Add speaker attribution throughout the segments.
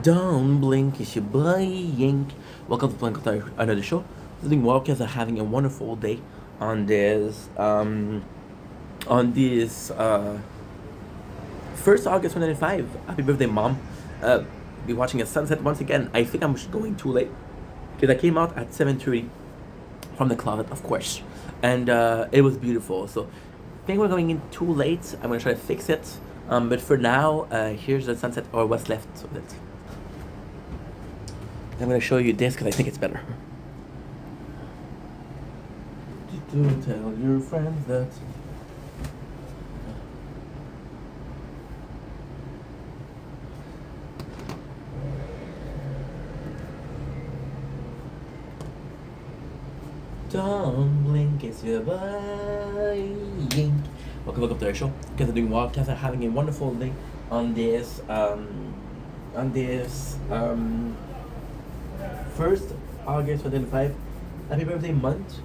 Speaker 1: Don't blink, it's your boy Yink. Welcome to Blink with another show. I think Walkers are having a wonderful day on this 1st August 2025. Happy birthday, mom. Be watching a sunset once again. I think I'm going too late because I came out at 7:30 from the closet, of course, and it was beautiful. So I think we're going in too late. I'm gonna try to fix it. But for now, here's the sunset or what's left of it. I'm gonna show you this because I think it's better. To tell your friends that. Don't blink, it's your boy. Welcome to our show. Guys are doing well. Guys are having a wonderful day on this 1st August 2025. Happy birthday month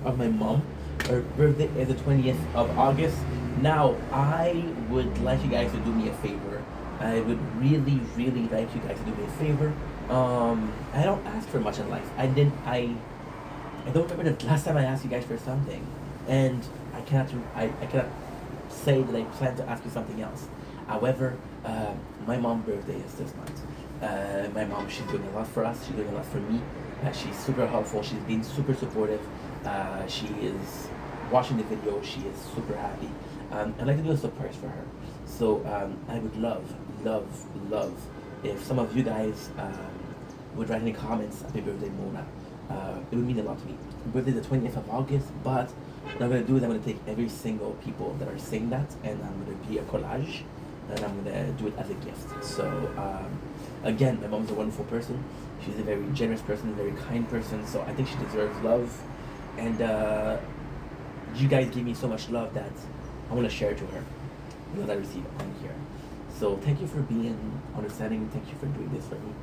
Speaker 1: of my mom. Her birthday is the 20th of August. Now, I would like you guys to do me a favor. I would really, really like you guys to do me a favor. I don't ask for much in life. I don't remember the last time I asked you guys for something, and I cannot say that I plan to ask you something else. However, my mom's birthday is this month. My mom, she's doing a lot for us. She's doing a lot for me. She's super helpful. She's been super supportive. She is watching the video. She is super happy. I'd like to do a surprise for her. So I would love if some of you guys would write any comments. Happy birthday, Mona. It would mean a lot to me. Birthday the 20th of August, but what I'm gonna do is I'm gonna take every single people that are saying that, and I'm gonna be a collage, and I'm gonna do it as a gift. So again, my mom's a wonderful person. She's a very generous person, a very kind person. So I think she deserves love, and you guys give me so much love that I want to share it to her because I receive it on here. So thank you for being understanding. Thank you for doing this for me.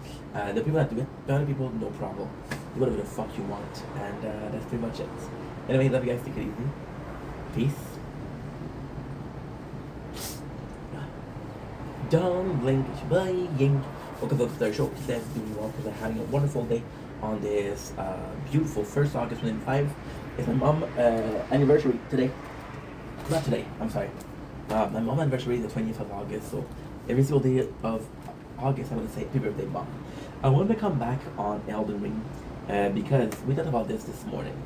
Speaker 1: The people that do it, the other people, no problem. Do whatever the fuck you want, and that's pretty much it. Anyway, love you guys. Take it easy. Peace. Don't blink, it's your boy Ying. Welcome to the show. Today I'm doing well because I'm having a wonderful day on this beautiful 1st August 2025. It's my mom anniversary today. Not today. I'm sorry. My mom's anniversary is the 20th of August, so every single day of August I'm going to say happy birthday, mom. I wanted to come back on Elden Ring because we talked about this morning.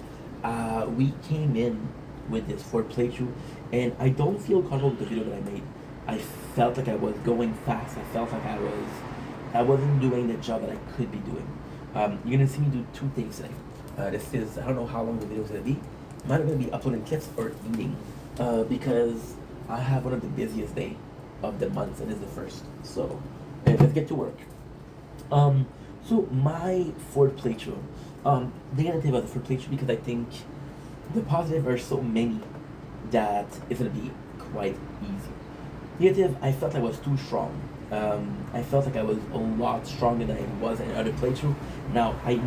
Speaker 1: We came in with this for playthrough, and I don't feel comfortable with the video that I made. I felt like I was going fast. I felt like I wasn't doing the job that I could be doing. You're gonna see me do two things today. This is, I don't know how long the video is gonna be. I'm either gonna be uploading clips or eating because I have one of the busiest day of the month, and it's the first. So let's get to work. So my fourth playthrough. They're gonna tell about the fourth playthrough because I think the positive are so many that it's gonna be quite easy. Negative, I felt I was too strong. I felt like I was a lot stronger than I was in other playthrough. Now I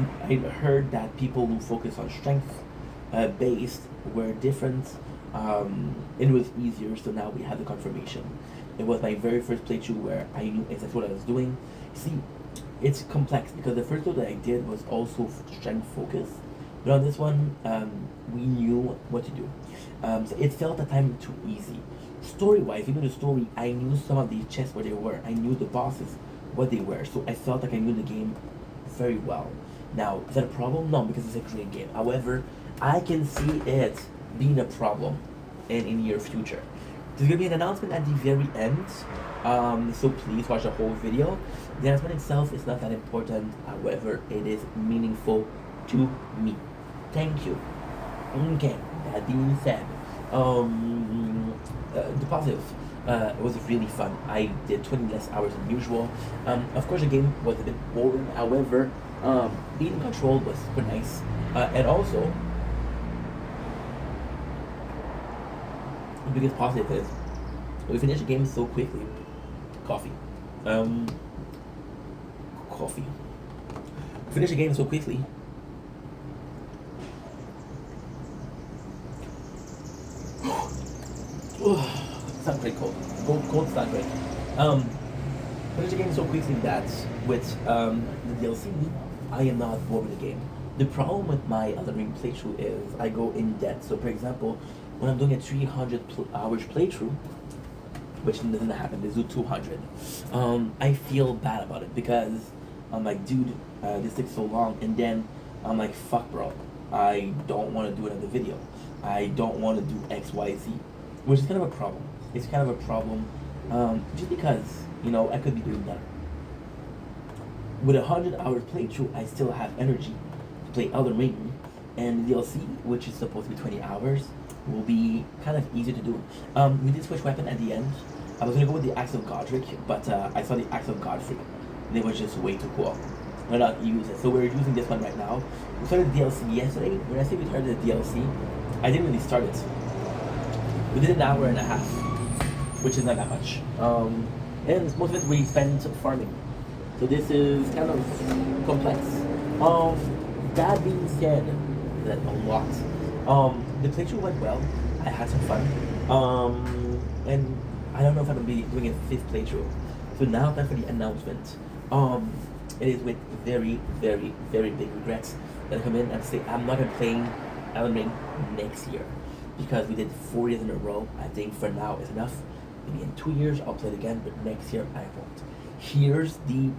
Speaker 1: heard that people who focus on strength based were different. It was easier, so now we have the confirmation. It was my very first playthrough where I knew exactly what I was doing. See, it's complex because the first one that I did was also strength focused, but on this one, we knew what to do. So it felt at time too easy. Story-wise, even the story, I knew some of these chests where they were. I knew the bosses, what they were. So I felt like I knew the game very well. Now, is that a problem? No, because it's a great game. However, I can see it being a problem in near future. There's gonna be an announcement at the very end, so please watch the whole video. The announcement itself is not that important, however, it is meaningful to me. Thank you. Okay, that being said, the positive, it was really fun. I did 20 less hours than usual. Of course, the game was a bit boring, however, being controlled was super nice, and also, the biggest positive is we finished the game so quickly. Coffee. Coffee. We finished the game so quickly. It's not very cold. Cold's not great. finish the game so quickly that with the DLC, I am not bored with the game. The problem with my Elden Ring playthrough is I go in depth. So, for example, when I'm doing a 300 hours playthrough, which doesn't happen, they do 200. I feel bad about it because I'm like, dude, this takes so long, and then I'm like, fuck, bro, I don't want to do another video. I don't want to do X, Y, Z, which is kind of a problem. It's kind of a problem, just because I could be doing better. With 100 hours playthrough, I still have energy to play Elden Ring, and the DLC, which is supposed to be 20 hours, will be kind of easy to do. We did switch weapon at the end. I was gonna go with the Axe of Godric, but I saw the Axe of Godfrey, and it was just way too cool. Why not use it? So we're using this one right now. We started the DLC yesterday. When I say we started the DLC, I didn't really start it. We did an hour and a half, which is not that much. And most of it we spent farming. So this is kind of complex. That being said, that a lot. The playthrough went well. I had some fun. And I don't know if I'm gonna be doing a 5th playthrough. So now time for the announcement. It is with very, very, very big regrets that I come in and say I'm not gonna play Elden Ring next year because we did 4 years in a row. I think for now is enough. Maybe in 2 years I'll play it again, but next year I won't. Here's the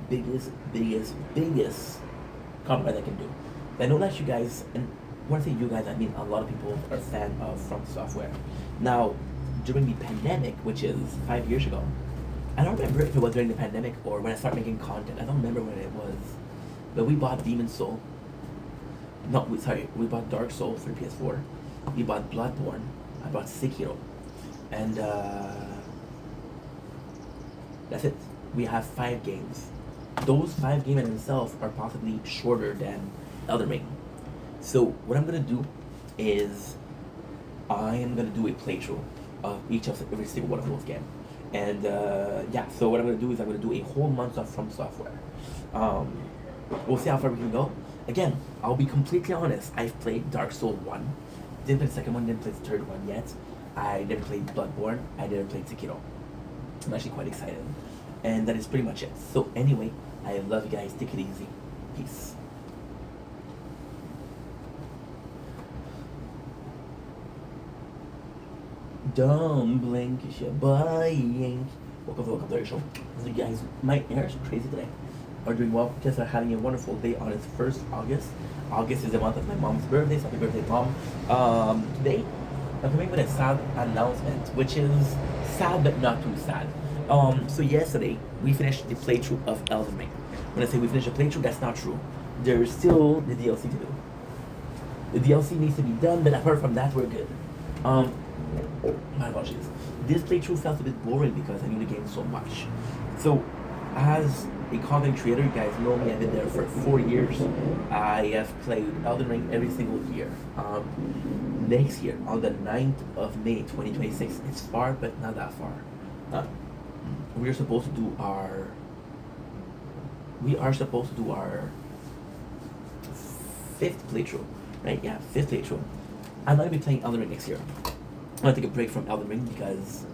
Speaker 1: biggest compliment I can do. I know that you guys, and when I say you guys, I mean a lot of people are a fan of From Software. Now, during the pandemic, which is 5 years ago, I don't remember if it was during the pandemic or when I started making content. I don't remember when it was. But we bought Demon's Soul. We bought Dark Souls for PS4. We bought Bloodborne. I bought Sekiro. And that's it. We have 5 games. Those 5 games in themselves are possibly shorter than Elden Ring. So what I'm gonna do is I am gonna do a playthrough of every single one of those games. And so what I'm gonna do is I'm gonna do a whole month of From Software. We'll see how far we can go. Again, I'll be completely honest. I've played Dark Souls 1. Didn't play the second one, didn't play the third one yet. I never played Bloodborne. I never played Sekiro. I'm actually quite excited. And that is pretty much it. So anyway, I love you guys. Take it easy. Peace. Don't blink, it's your buying. Welcome to the show. So you guys, my hair is crazy today. Are doing well because are having a wonderful day on its 1st August. August is the month of my mom's birthday, so happy birthday, Mom. Today, I'm coming with a sad announcement, which is sad but not too sad. So yesterday, we finished the playthrough of Elden Ring. When I say we finished the playthrough, that's not true. There's still the DLC to do. The DLC needs to be done, but apart from that, we're good. My apologies. This playthrough felt a bit boring because I knew the game so much. So, as a content creator, you guys know me, I've been there for 4 years. I have played Elden Ring every single year. Next year, on the 9th of May 2026, it's far, but not that far. We're supposed to do our 5th playthrough, right? Yeah, 5th playthrough. I'm not gonna be playing Elden Ring next year. I'm gonna take a break from Elden Ring because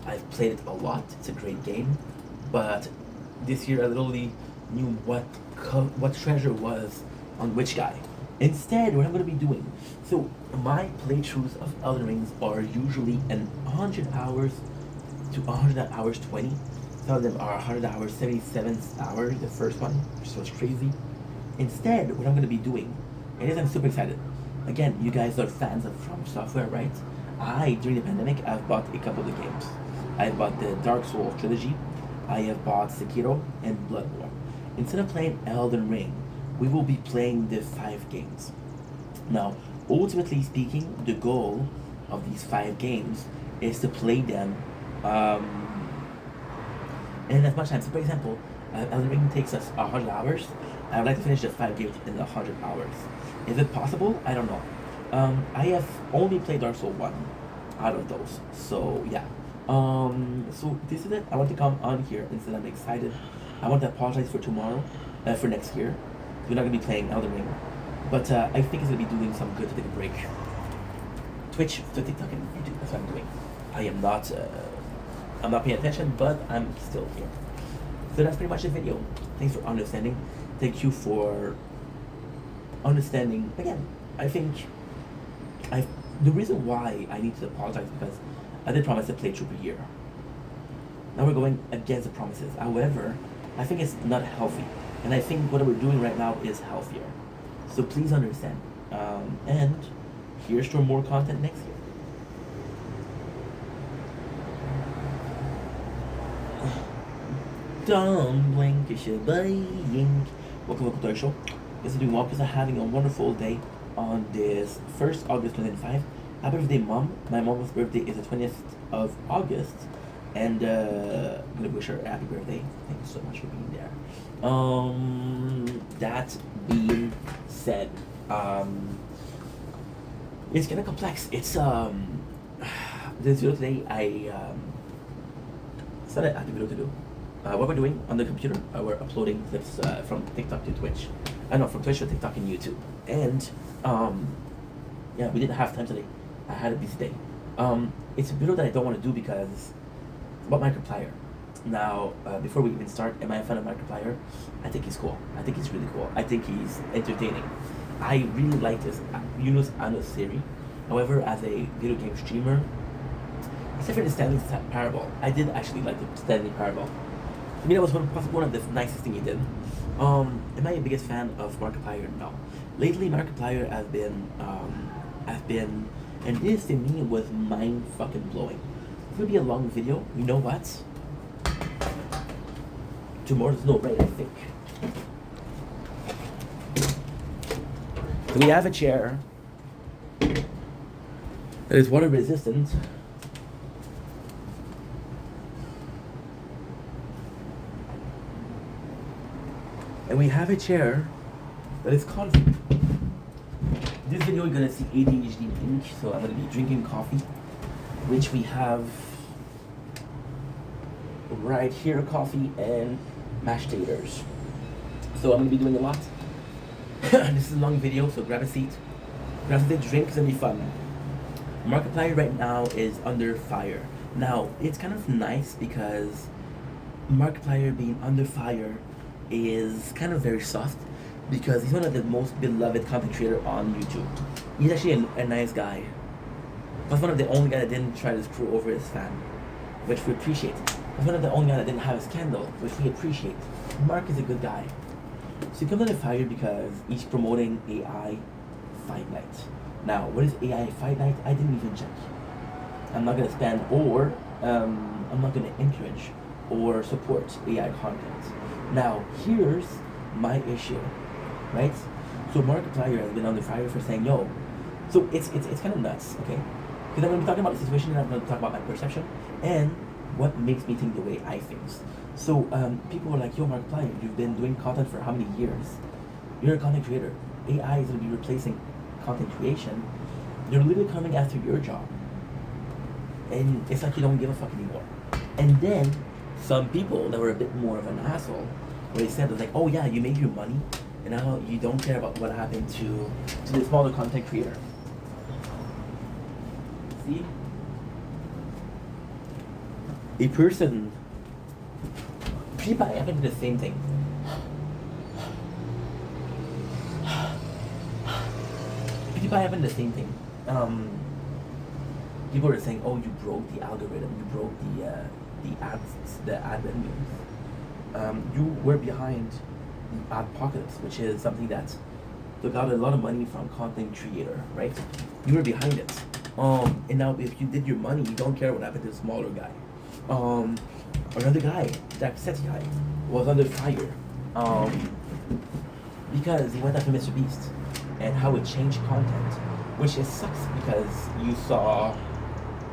Speaker 1: I've played it a lot. It's a great game, but this year I literally knew what treasure was on which guy. Instead, what I'm gonna be doing, so my playthroughs of Elden Rings are usually 100 hours to 100 hours 20. Some of them are 100 hours, 77 hours, the first one, which was crazy. Instead, what I'm gonna be doing, and I'm super excited. Again, you guys are fans of From Software, right? During the pandemic, I've bought a couple of the games. I've bought the Dark Souls trilogy. I have bought Sekiro and Bloodborne. Instead of playing Elden Ring, we will be playing the 5 games. Now, ultimately speaking, the goal of these 5 games is to play them in as much time. So, for example, Elden Ring takes us 100 hours. I would like to finish the 5 games in 100 hours. Is it possible? I don't know. I have only played Dark Souls 1 out of those. So, yeah. So this is it. I want to come on here and say I'm excited. I want to apologize for tomorrow, for next year. We're not going to be playing Elden Ring. But I think it's going to be doing some good to take a break. Twitch, to TikTok, and YouTube. That's what I'm doing. I'm not paying attention, but I'm still here. So that's pretty much the video. Thanks for understanding. Thank you for understanding. Again, I think I the reason why I need to apologize is because I did promise to play through a year. Now we're going against the promises. However, I think it's not healthy, and I think what we're doing right now is healthier. So please understand. And here's for more content next year. Don't blink, you should blink. Welcome to our show. This is doing well because I'm having a wonderful day on this 1st August 2025. Happy birthday, Mom. My mom's birthday is the 20th of August. And I'm gonna wish her a happy birthday. Thank you so much for being there. That being said, it's kind of complex. It's this video today it's not an active video to do. What we're doing on the computer, we're uploading clips from TikTok to Twitch. I know, from Twitch to TikTok and YouTube. And yeah, we didn't have time today. I had a busy day. It's a video that I don't want to do because it's about Markiplier. Now, before we even start, am I a fan of Markiplier? I think he's cool. I think he's really cool. I think he's entertaining. I really like this Yunus Anosiri. However, as a video game streamer, except for the Stanley Parable, I did actually like the Stanley Parable. I mean, that was one of the nicest thing he did. Am I a biggest fan of Markiplier? No. Lately, Markiplier has been, and this to me was mind fucking blowing. It's gonna be a long video. You know what? Tomorrow's no rain, I think. So we have a chair that is water resistant. And we have a chair that is comfy. This video you're gonna see ADHD pink, so I'm gonna be drinking coffee, which we have right here, coffee and mashed taters. So I'm gonna be doing a lot. This is a long video, so grab a seat. Grab a drink, it's gonna be fun. Markiplier right now is under fire. Now, it's kind of nice because Markiplier being under fire is kind of very soft because he's one of the most beloved content creator on YouTube. He's actually a nice guy. He's one of the only guy that didn't try to screw over his fan, which we appreciate. He's one of the only guy that didn't have a scandal, which we appreciate. Mark is a good guy. So he comes under fire because he's promoting AI Fight Night. Now, what is AI Fight Night? I didn't even check. I'm not gonna spend or I'm not gonna encourage or support AI content. Now, here's my issue, right? So Markiplier has been under fire for saying, yo, so it's kind of nuts, okay? Because I'm going to be talking about the situation and I'm going to talk about my perception and what makes me think the way I think. So people were like, yo, Markiplier, you've been doing content for how many years? You're a content creator. AI is going to be replacing content creation. You're literally coming after your job. And it's like you don't give a fuck anymore. And then some people that were a bit more of an asshole, where they said, it was like, oh yeah, you made your money, and now you don't care about what happened to the smaller content creator. See? A person, PewDiePie happened to the same thing. PewDiePie happened to the same thing. People were saying, oh, you broke the algorithm, you broke the ad revenues. You were behind the adpocalypse, which is something that took out a lot of money from content creator, right? You were behind it. And now if you did your money, you don't care what happened to the smaller guy. Another guy, Jacksepticeye, was under fire because he went after Mr. Beast and how it changed content, which it sucks because you saw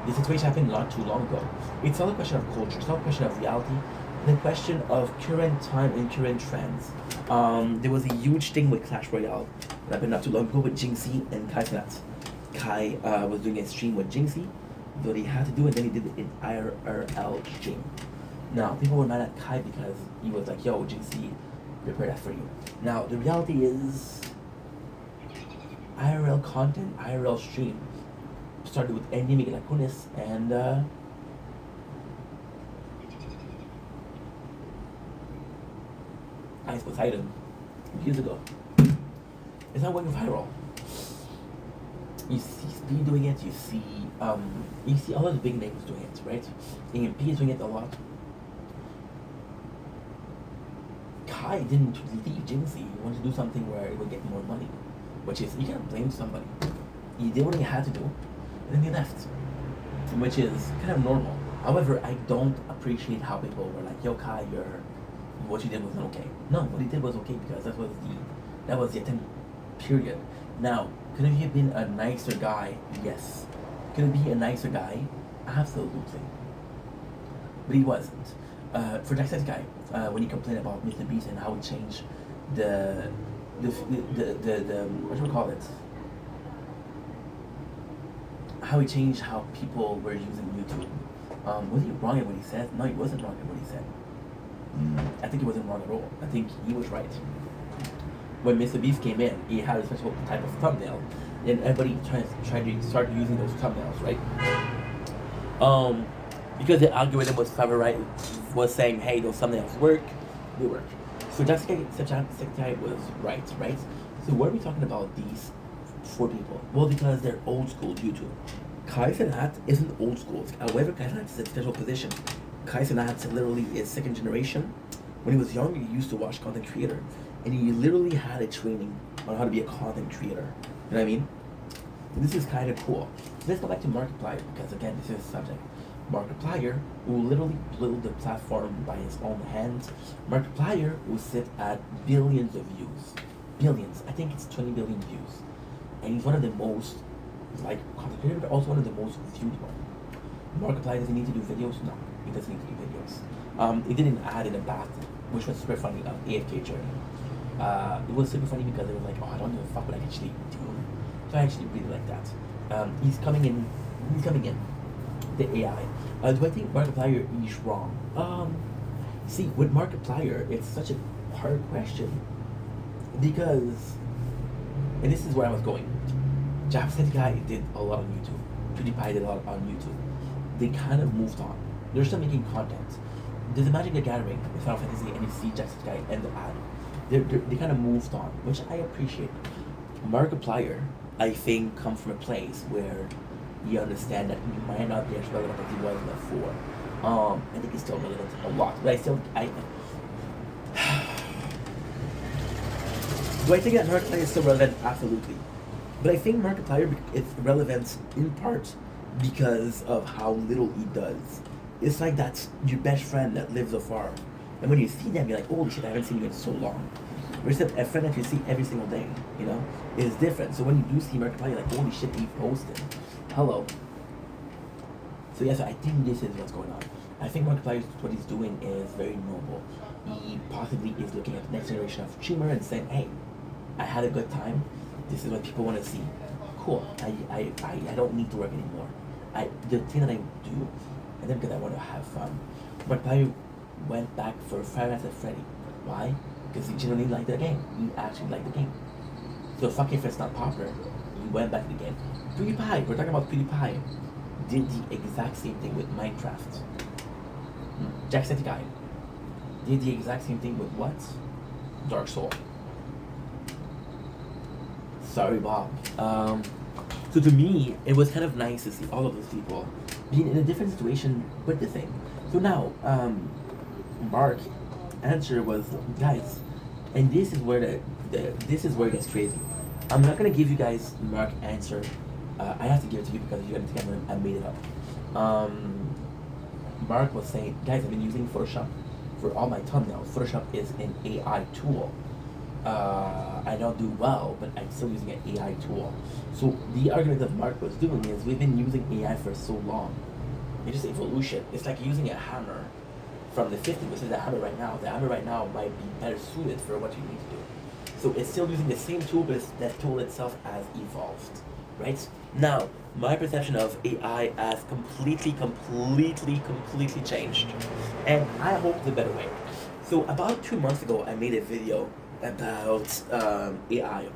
Speaker 1: the situation happened not too long ago. It's not a question of culture, it's not a question of reality, it's a question of current time and current trends. There was a huge thing with Clash Royale that happened not too long ago with Jinxie and Kai Cenat. Kai was doing a stream with Jinxie, though he had to do it, then he did it in IRL stream. Now, people were mad at Kai because he was like, yo, Jinxie, prepare that for you. Now, the reality is, IRL content, IRL stream, started with Andy Migalakunis and Ice Poseidon years ago. It's not going viral. You see Speed doing it. You see all of the big names doing it, right? AMP is doing it a lot. Kai didn't leave Jimsy. He wanted to do something where it would get more money, which is you can't blame somebody. He did what he had to do, and then he left, which is kind of normal. However, I don't appreciate how people were like, "Yo, Kai, what you did wasn't okay." No, what he did was okay because that was the attempt. Period. Now, could he have been a nicer guy? Yes. Could he be a nicer guy? Absolutely. But he wasn't. For Jacksepticeye, when he complained about Mr. Beast and how he changed the what do we call it? How he changed how people were using YouTube. Was he wrong in what he said? No, he wasn't wrong in what he said. I think he wasn't wrong at all. I think he was right. When Mr. Beast came in, he had a special type of thumbnail, and everybody tried to start using those thumbnails, right? Because the algorithm was saying, hey, those thumbnails work, they work. So Jacksepticeye was right? So what are we talking about these 4 people? Well, because they're old school YouTube. Kai Cenat isn't old school. However, Kai Cenat is a special position. Kai Cenat literally is 2nd generation. When he was young, he used to watch content creator. And he literally had a training on how to be a content creator. You know what I mean? And this is kind of cool. So let's go back to Markiplier, because again, this is the subject. Markiplier will literally build the platform by his own hands. Markiplier will sit at billions of views. Billions. I think it's 20 billion views. And he's one of the most, content creator, but also one of the most viewed one. Markiplier, does he need to do videos? No, he doesn't need to do videos. He didn't add in a bath, which was super funny, AFK journey. It was super funny because it was like, oh, I don't give a fuck what I actually do. So I actually really like that. He's coming in, the AI. Do I think Markiplier is wrong? See, with Markiplier, it's such a hard question. Because, and this is where I was going. Jacksepticeye did a lot on YouTube. PewDiePie did a lot on YouTube. They kind of moved on. They're still making content. There's a Magic the Gathering with Final Fantasy, and you see Jacksepticeye and the ad. They kind of moved on, which I appreciate. Markiplier, I think, comes from a place where you understand that you might not be as relevant as he was before. I think he's still relevant a lot, but do I think that Markiplier is still relevant? Absolutely. But I think Markiplier is relevant in part because of how little he does. It's like that's your best friend that lives afar. And when you see them, you're like, holy shit, I haven't seen you in so long. Versus a friend that you see every single day, is different. So when you do see Markiplier, you're like, holy shit, he posted. Hello. So yes, I think this is what's going on. I think Markiplier, what he's doing is very noble. He possibly is looking at the next generation of streamer and saying, hey, I had a good time. This is what people want to see. Cool. I don't need to work anymore. The thing that I do, I think because I want to have fun. Markiplier went back for Five Nights at Freddy. Why? Because he genuinely liked the game. He actually liked the game. So fuck if it's not popular. He went back to the game. PewDiePie, we're talking about PewDiePie, did the exact same thing with Minecraft. Jacksepticeye did the exact same thing with what? Dark Soul. Sorry, Bob. So to me, it was kind of nice to see all of those people being in a different situation with the thing. So now, Mark answer was, guys, and this is where this is where it gets crazy. I'm not gonna give you guys Mark answer. I have to give it to you because you're gonna think I made it up. Mark was saying, guys, I've been using Photoshop for all my thumbnails. Photoshop is an AI tool. I don't do well, but I'm still using an AI tool. So the argument that Mark was doing is we've been using AI for so long. It's just evolution. It's like using a hammer from the 50s versus the hammer right now. The hammer right now might be better suited for what you need to do. So it's still using the same tool, but that tool itself has evolved, right? Now, my perception of AI has completely changed. And I hope it's a better way. So about 2 months ago, I made a video about AI.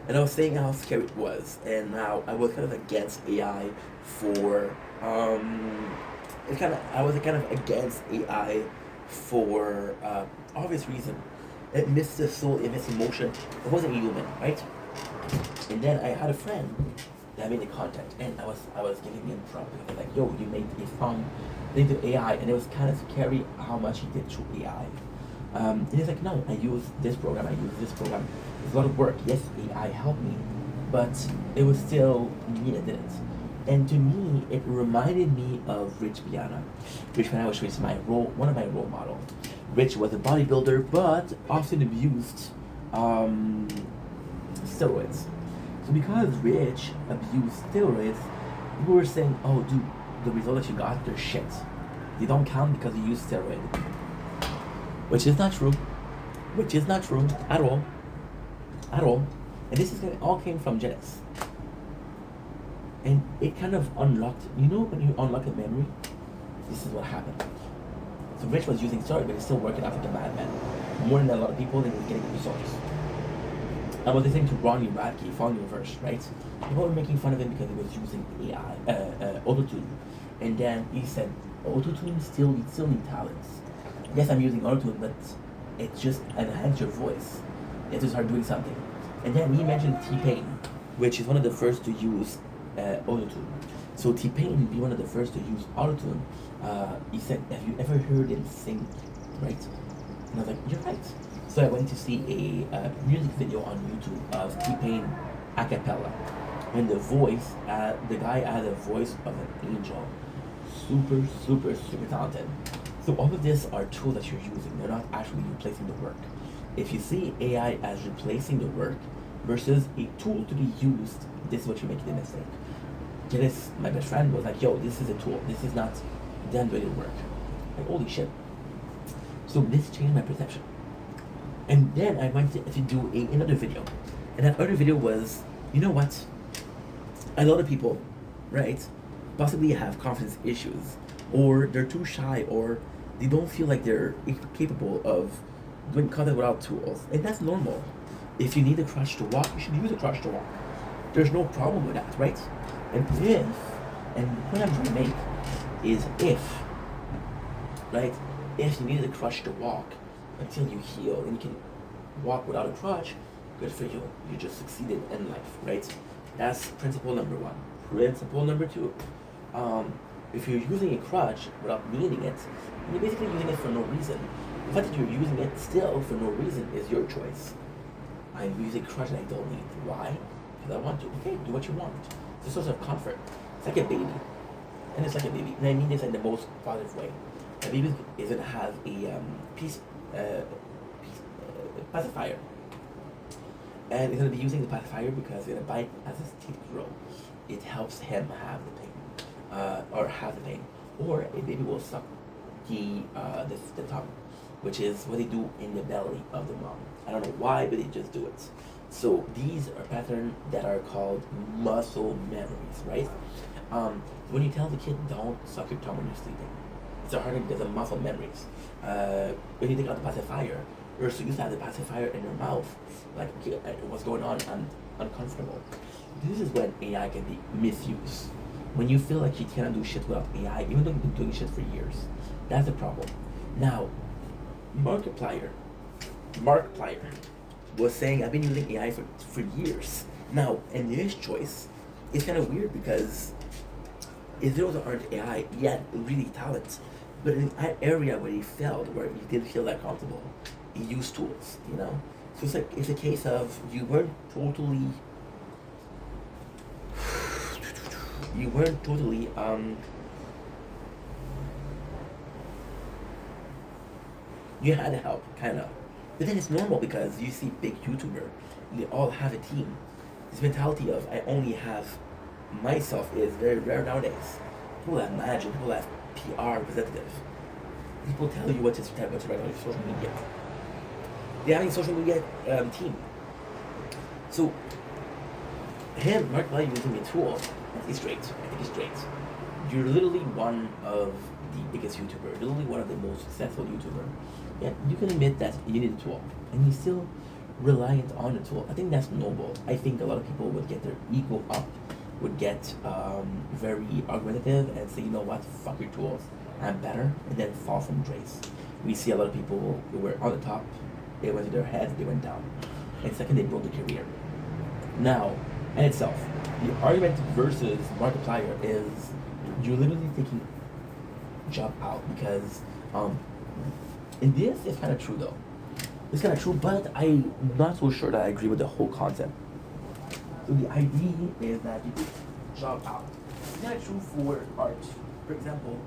Speaker 1: And I was saying how scary it was. And now I was kind of against AI for, I was kind of against AI for obvious reason. It missed the soul, it missed emotion. It wasn't human, right? And then I had a friend that made the content, and I was giving him props. I was like, "Yo, you made a song into AI," and it was kind of scary how much he did through AI. And he's like, "No, I use this program. I use this program. It's a lot of work. Yes, AI helped me, but it was still me that did it." And to me, it reminded me of Rich Piana. Rich Piana was one of my role models. Rich was a bodybuilder, but often abused steroids. So because Rich abused steroids, people were saying, "Oh, dude, the results that you got, they're shit. They don't count because you used steroid," which is not true. Which is not true at all, at all. And this is all came from genetics. And it kind of unlocked. You know, when you unlock a memory, this is what happened. So Rich was using steroid, but he's still working out like a madman. More than a lot of people, they were getting results. I was listening to Ronnie Radke, Falling in Reverse, right? People were making fun of him because he was using AI, autotune. And then he said, autotune you still need talents. Yes, I'm using autotune, but it just enhances your voice. You have to start doing something. And then he mentioned T-Pain, which is one of the first to use autotune. So T-Pain be one of the first to use autotune. He said, "Have you ever heard him sing?" Right? And I was like, "You're right." So I went to see a music video on YouTube of T-Pain a cappella. And the guy had a voice of an angel. Super, super, super talented. So all of this are tools that you're using. They're not actually replacing the work. If you see AI as replacing the work versus a tool to be used, this is what you're making the mistake. Dennis, my best friend, was like, "Yo, this is a tool. This is not them doing the work." Like, holy shit. So this changed my perception. And then I went to do another video. And that other video was, you know what? A lot of people, right, possibly have confidence issues, or they're too shy, or they don't feel like they're capable of doing content without tools. And that's normal. If you need a crutch to walk, you should use a crutch to walk. There's no problem with that, right? And what I'm trying to make is right? If you needed a crutch to walk until you heal and you can walk without a crutch, good for you. You just succeeded in life, right? That's principle number one. Principle number two, if you're using a crutch without needing it, you're basically using it for no reason. The fact that you're using it still for no reason is your choice. I'm using a crutch that I don't need. Why? Because I want to. Okay, do what you want. It's a source of comfort. It's like a baby. And it's like a baby. And I mean this in the most positive way. A baby is going to have a pacifier. And he's going to be using the pacifier because he's going to bite as his teeth grow. It helps him have the pain. Or have the pain. Or a baby will suck the tongue, which is what they do in the belly of the mom. I don't know why, but they just do it. So these are patterns that are called muscle memories, right? When you tell the kid, don't suck your tongue when you're sleeping, it's a harder because of muscle memories. When you take out the pacifier, you're so used to have the pacifier in your mouth, like, okay, what's going on? I'm uncomfortable. This is when AI can be misused. When you feel like you cannot do shit without AI, even though you've been doing shit for years, that's the problem. Now, Markiplier was saying, "I've been using AI for years." Now, in his choice, it's kind of weird because if those aren't AI, he had really talent. But in an area where he failed, where he didn't feel that comfortable, he used tools, you know? So it's a case of you weren't totally you had help, kind of. But then it's normal because you see big YouTuber, they all have a team. This mentality of I only have myself is very rare nowadays. People have managers, people have PR representatives. People tell you what to write on your social media. They have a social media team. So Markiplier using a tool, it's great. I think it's great. You're literally one of the biggest YouTuber, literally one of the most successful YouTuber. Yeah, you can admit that you need a tool, and you're still reliant on the tool. I think that's noble. I think a lot of people would get their ego up, would get very argumentative and say, you know what, fuck your tools, I'm better, and then fall from grace. We see a lot of people who were on the top it went to their heads, they went down. And second, they built a career. Now, in itself, the argument versus Markiplier is you're literally taking job out because, and this is kind of true though. It's kind of true, but I'm not so sure that I agree with the whole concept. So the idea is that you take job out. It's kind of true for art. For example,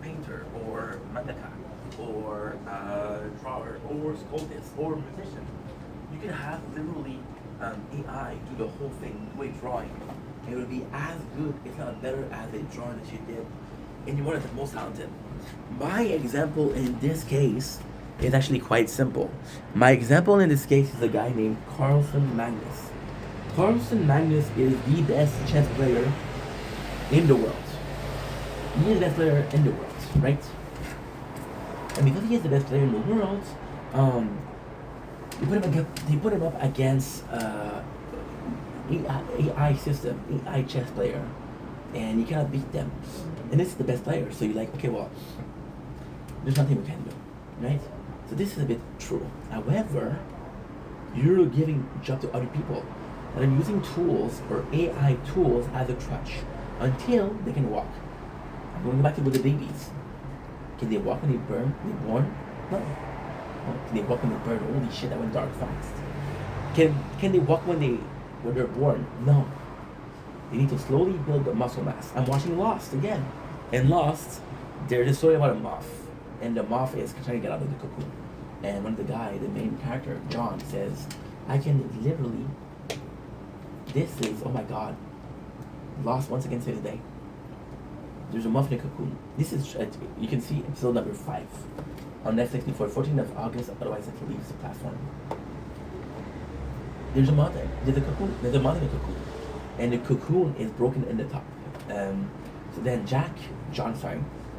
Speaker 1: painter or mangaka or drawer or sculptist or musician. You can have literally AI do the whole thing, do a drawing. And it will be as good, if not better, as a drawing that you did. And you're one of the most talented. My example in this case is actually quite simple. My example in this case is a guy named Carlsen Magnus. Carlsen Magnus is the best chess player in the world. He is the best player in the world, right? And because he is the best player in the world, they put him up against AI system, AI chess player, and you cannot beat them. And this is the best player, so you're like, okay, well, there's nothing we can do, right? So this is a bit true. However, you're giving job to other people that are using tools or AI tools as a crutch until they can walk. I'm going back to with the babies. Can they walk when they born? No. Can they walk when they burn? Holy shit, that went dark fast. Can they walk when they're born? No. They need to slowly build the muscle mass. I'm watching Lost again. In Lost, there's a story about a moth. And the moth is trying to get out of the cocoon. And one of the main character, John, says, I can literally, this is, oh my god, Lost once again saves the day. There's a moth in a cocoon. This is, you can see episode number 5 on Netflix before 14th of August, otherwise it leaves the platform. There's a moth there. There's a moth in a cocoon. And the cocoon is broken in the top. So then John,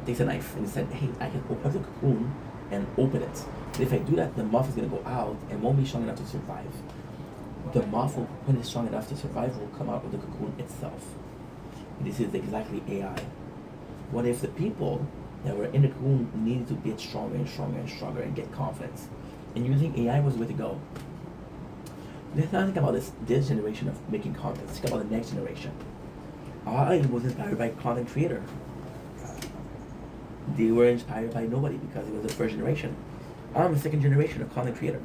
Speaker 1: takes a knife and said, hey, I can open the cocoon and open it. But if I do that, the moth is going to go out and won't be strong enough to survive. The moth, when it's strong enough to survive, will come out of the cocoon itself. This is exactly AI. What if the people that were in the cocoon needed to get stronger and stronger and stronger and get confidence? And using AI was the way to go. Let's not think about this generation of making content. Let's think about the next generation. I was inspired by content creator. They were inspired by nobody because it was the first generation. I'm a second generation of content creator.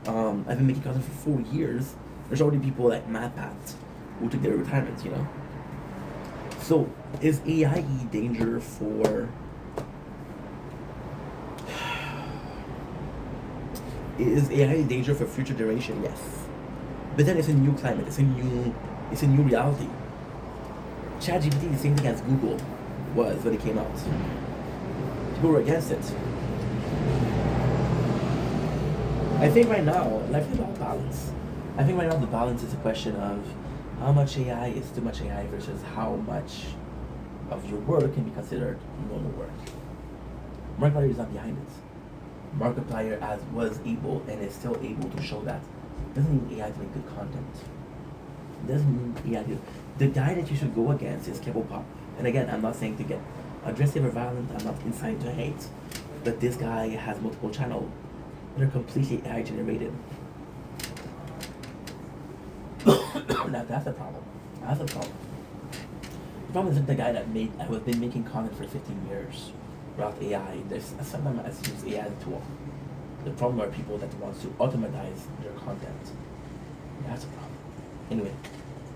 Speaker 1: I've been making content for 4 years. There's already people like MadPat who took their retirements, you know? So, is AI a danger for... Is AI a danger for future generation? Yes. But then it's a new climate, it's a new reality. ChatGPT, the same thing as Google was when it came out. People were against it. I think right now, life is about balance. I think right now the balance is a question of how much AI is too much AI versus how much of your work can be considered normal work. Markiplier is not behind it. Markiplier was able and is still able to show that. Doesn't mean AI to make good content. Doesn't mean AI to... The guy that you should go against is Kevo Pop. And again, I'm not saying to get aggressive or violent, I'm not inciting to hate. But this guy has multiple channels that are completely AI generated. Now that's the problem. That's the problem. The problem isn't the guy that has been making content for 15 years without AI. Some of them has used AI as a tool. The problem are people that want to automatize their content. That's a problem. Anyway,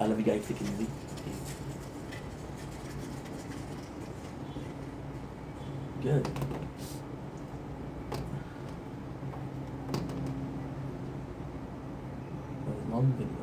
Speaker 1: I love you guys. Take it easy. Peace. Good. That was a long video.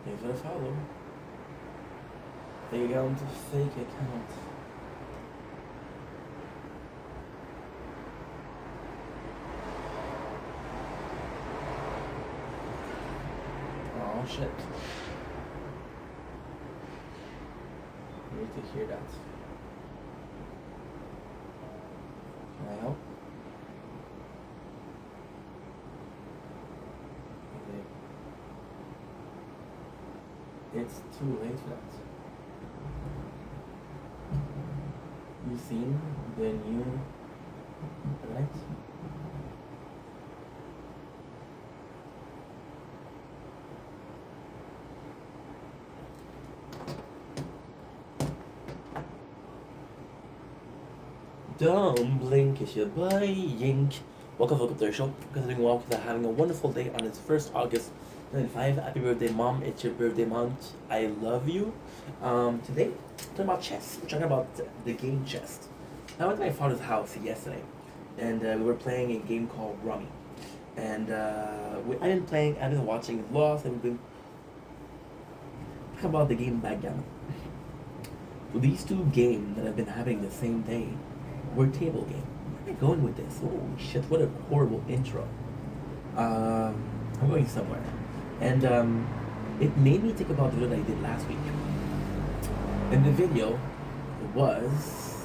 Speaker 1: Thanks for the follow. Fake account to fake account. Oh shit. need to hear that. Can I help? Okay. It's too late for that. You seen the new right? Don't blink, it's your boy Yink. Welcome to our show. Considering well, because having a wonderful day on its 1st August 95. Happy birthday, Mom. It's your birthday month. I love you. Today, talking about chess. We're talking about the game chess. I went to my father's house yesterday, and we were playing a game called Rummy. And I've been playing, I've been watching Lost, I've been talking about the game Backgammon. So these two games that I've been having the same day were table game. Where am I going with this? Holy shit, what a horrible intro. I'm going somewhere. And it made me think about the video that I did last week. And the video was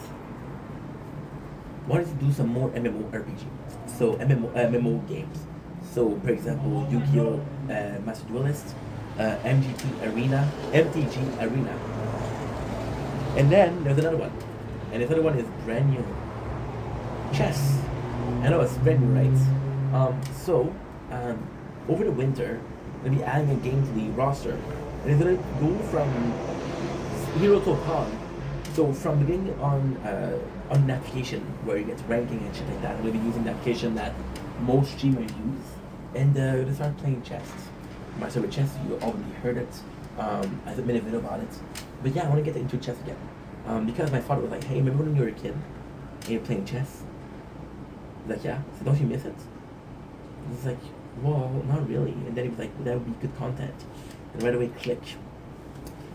Speaker 1: wanted to do some more MMORPG. So MMO games. So for example, Yu-Gi-Oh! Master Duelist, MTG Arena. And then there's another one. And this other one is brand new. Chess. I know it's brand new, right? Over the winter, they'll be adding a game to the roster. And it's gonna go from hero to pawn. So from beginning on an application where you get ranking and shit like that, we'll be using the application that most streamers use. And we'll start playing chess. My server chess, you already heard it. I made a video about it. But yeah, I want to get into chess again. Because my father was like, hey, remember when you were a kid and you're playing chess? He's like, yeah. So don't you miss it? I was like, well, not really. And then he was like, that would be good content. And right away, click.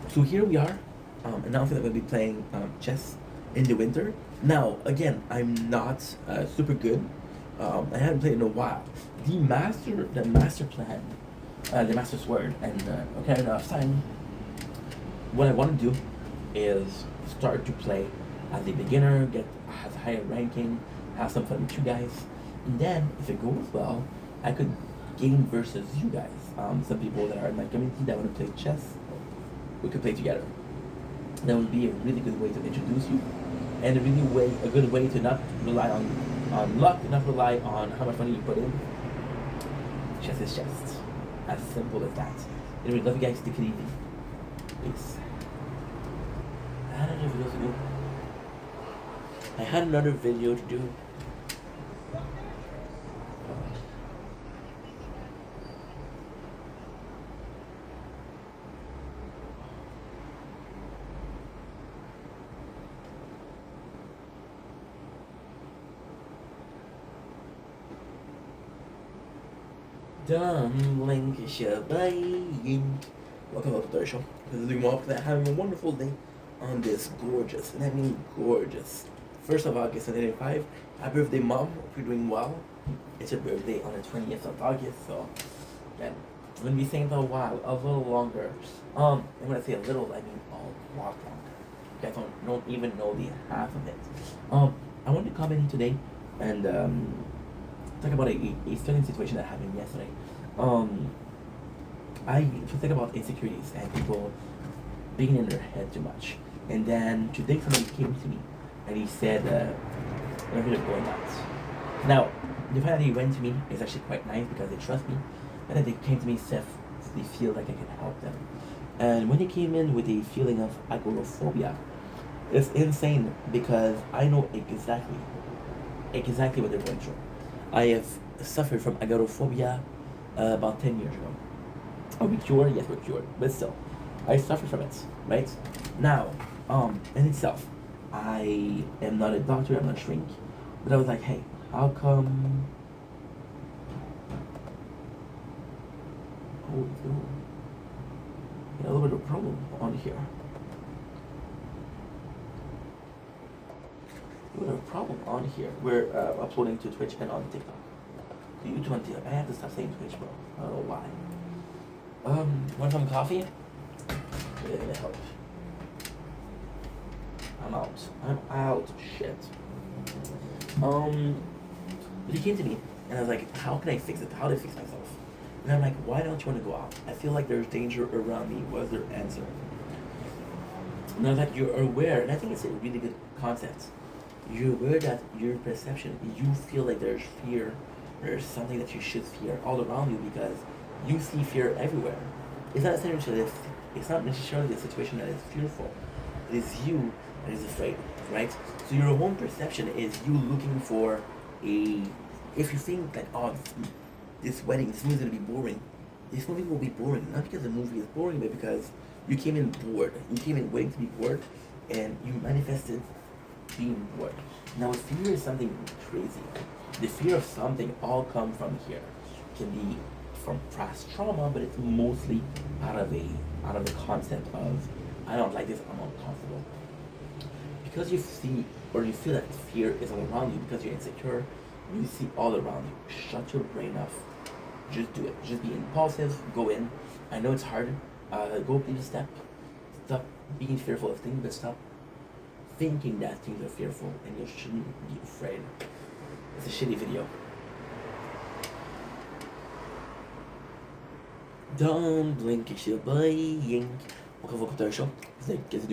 Speaker 1: So here we are, announcing that we'll be playing chess in the winter. Now, again, I'm not super good. I haven't played in a while. The master plan, the master sword, and okay, enough time. What I want to do is start to play as a beginner, have a higher ranking, have some fun with you guys, and then if it goes well, I could game versus you guys. Some people that are in my community that want to play chess, we could play together. That would be a really good way to introduce you, and a good way to not rely on luck, not rely on how much money you put in. Chess is chess. As simple as that. Anyway, love you guys. Take it easy. Peace. I had another video to do. Dumbling Shabaying. Welcome to the show. This is the Walk that having a wonderful day on this gorgeous, and I mean gorgeous, 1st of August 1985. Happy birthday, Mom. Hope you're doing well. It's your birthday on the 20th of August, so again, I'm gonna be saying for a while, a little longer. And when I say a little, I mean a lot longer. You guys don't even know the half of it. I wanted to comment today and talk about a certain situation that happened yesterday. I just think about insecurities and people being in their head too much. And then today somebody came to me and he said, I'm really going nuts. Now, the fact that he went to me is actually quite nice because they trust me. And then they came to me if they feel like I can help them. And when they came in with a feeling of agoraphobia, it's insane because I know exactly what they're going through. I have suffered from agoraphobia about 10 years ago. Are we cured? Yes, we're cured. But still, I suffer from it, right? Now, in itself, I am not a doctor, I'm not a shrink. But I was like, hey, how come... Oh, no. A little bit of a problem on here. We have a problem on here. We're uploading to Twitch and on TikTok. To YouTube and TikTok. I have to stop saying Twitch, bro. I don't know why. Want some coffee? Yeah, gonna help. I'm out. I'm out. Shit. But he came to me, and I was like, how can I fix it? How do I fix myself? And I'm like, why don't you want to go out? I feel like there's danger around me. What's their answer? And I was like, you're aware, and I think it's a really good concept. You're aware that your perception, you feel like there's fear, there's something that you should fear all around you because you see fear everywhere. It's not necessarily, it's not necessarily the situation that is fearful. It is you that is afraid, right? So your own perception is you looking for a. If you think that this wedding, this movie is gonna be boring, this movie will be boring not because the movie is boring, but because you came in bored. You came in waiting to be bored, and you manifested being bored. Now, fear is something crazy. The fear of something all come from here. It can be from past trauma, but it's mostly out of the concept of I don't like this, I'm uncomfortable. Because you see or you feel that fear is all around you because you're insecure, you see all around you. Shut your brain off. Just do it. Just be impulsive. Go in. I know it's hard. Go please a step. Stop being fearful of things, but stop thinking that things are fearful and you shouldn't be afraid. It's a shitty video. Don't blink, it's your boy Yink. Encore vou contar o show.